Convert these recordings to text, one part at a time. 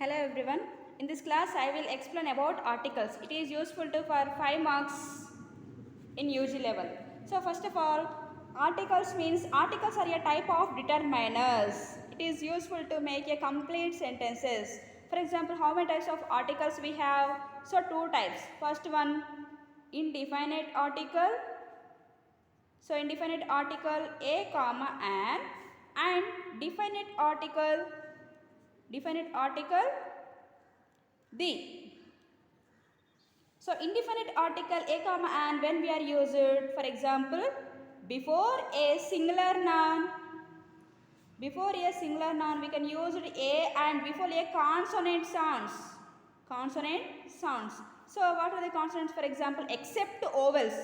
Hello everyone. In this class I will explain about articles. It is useful to for 5 marks in UG level. So first of all, articles means articles are a type of determiners. It is useful to make a complete sentences. For example, how many types of articles we have? So two types. First one, indefinite article. So indefinite article a comma and definite article the. So indefinite article a comma and when we are used, for example, before a singular noun, we can use a and before a consonant sounds. So what are the consonants? For example, except vowels.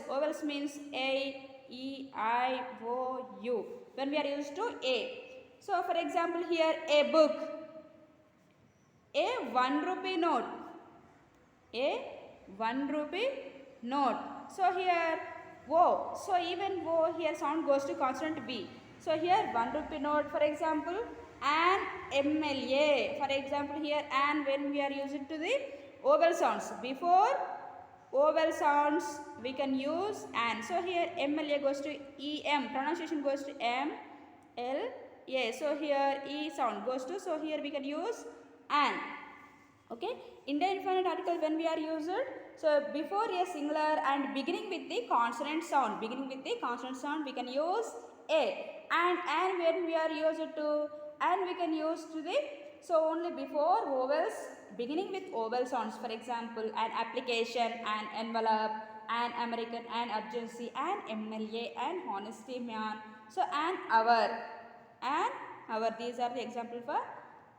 Vowels means a, e, I, o, u. When we are used to a. So for example, here a book. A 1 rupee note. So here O. So even O here sound goes to consonant B. So here 1 rupee note, for example, an MLA. For example, here and when we are using to the vowel sounds. Before vowel sounds we can use and. So here MLA goes to EM. Pronunciation goes to M, L, A. So here E sound goes to. So here we can use an. Okay, indefinite article when we are used, so before a singular and beginning with the consonant sound, we can use a and when we are used to and we can use to the, so only before vowels beginning with vowel sounds. For example, an application, an envelope, an American, an urgency, an MLA, an honesty man. So an hour, these are the example for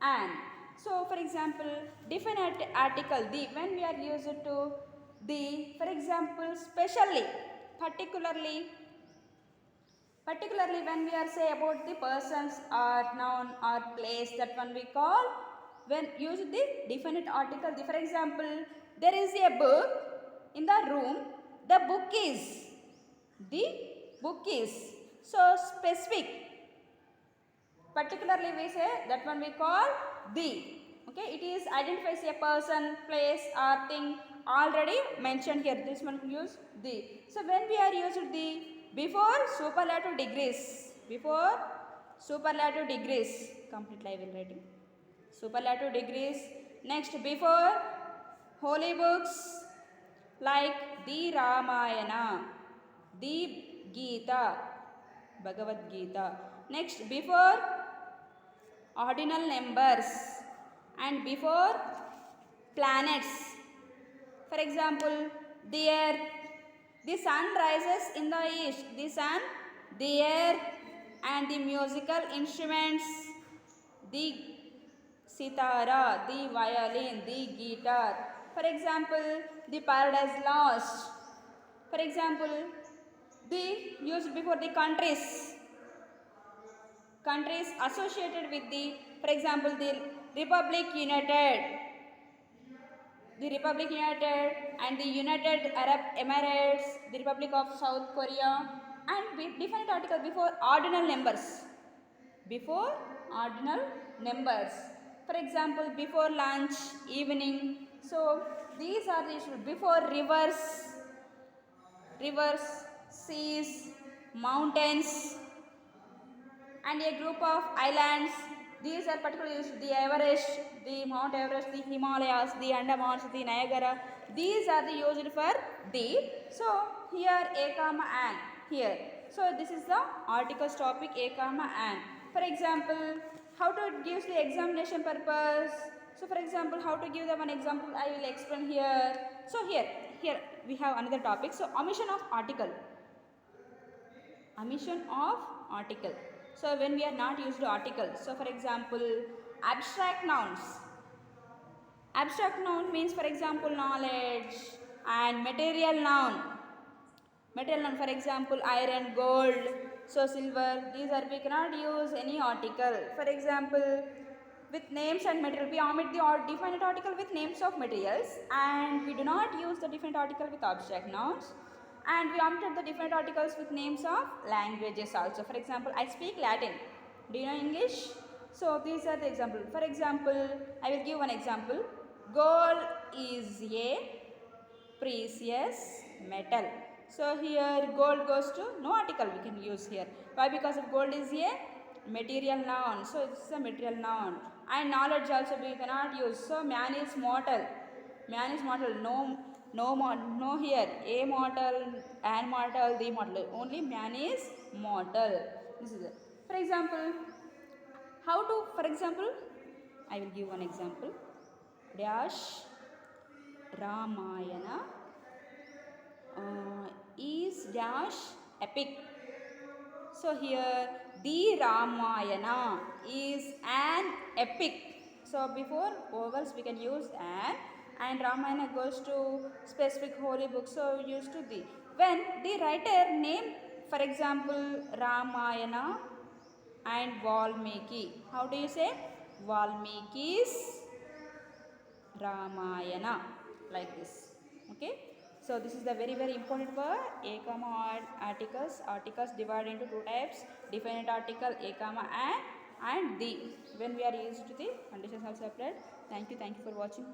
an. So for example, definite article the, when we are used to the, for example, specially, particularly when we are say about the persons or noun or place, that one we call when use the definite article the. For example, there is a book in the room, the book is. So specific, particularly we say, that one we call the. Okay, it is identifies a person, place or thing already mentioned here. This one we use the. So when we are used the before superlative degrees, completely I will writing superlative degrees. Next, before holy books like the Ramayana, the Gita, Bhagavad Gita. Next, before ordinal numbers and before planets. For example, the earth, the sun rises in the east, the earth, and the musical instruments, the sitara, the violin, the guitar. For example, the paradise lost. For example, the used before the countries associated with the, for example, the Republic United, and the United Arab Emirates, the Republic of South Korea, and different article before ordinal numbers. For example, before lunch, evening. So these are the issues. Before rivers, seas, mountains, and a group of islands. These are particularly used, the Everest, the Mount Everest, the Himalayas, the Andamans, the Niagara. These are the used for the. So here a comma and here. So this is the articles topic a comma and. For example, how to give the examination purpose. So for example, how to give them an example I will explain here. So here we have another topic. So omission of article. So when we are not used to article. So for example, abstract nouns. Abstract noun means, for example, knowledge, and material noun. For example, iron, gold, so silver. These are, we cannot use any article. For example, with names and material, we omit the definite article with names of materials, and we do not use the definite article with abstract nouns. And we omitted the different articles with names of languages also. For example, I speak Latin. Do you know English? So these are the example. For example, I will give one example. Gold is a precious metal. So here gold goes to no article we can use here. Why? Because of gold is a material noun. So it's a material noun. And knowledge also we cannot use. So man is mortal. Man is mortal. No here. A mortal, an mortal, the mortal. Only man is mortal. This is it. For example, how to, for example, I will give one example. Dash Ramayana is dash epic. So here the Ramayana is an epic. So before vowels we can use an, and Ramayana goes to specific holy book. So used to the. When the writer name, for example, Ramayana and Valmiki. How do you say? Valmiki's Ramayana, like this. Okay. So this is the very important word. A comma articles. Articles divided into two types. Definite article a comma and the. When we are used to the conditions are separate. Thank you for watching.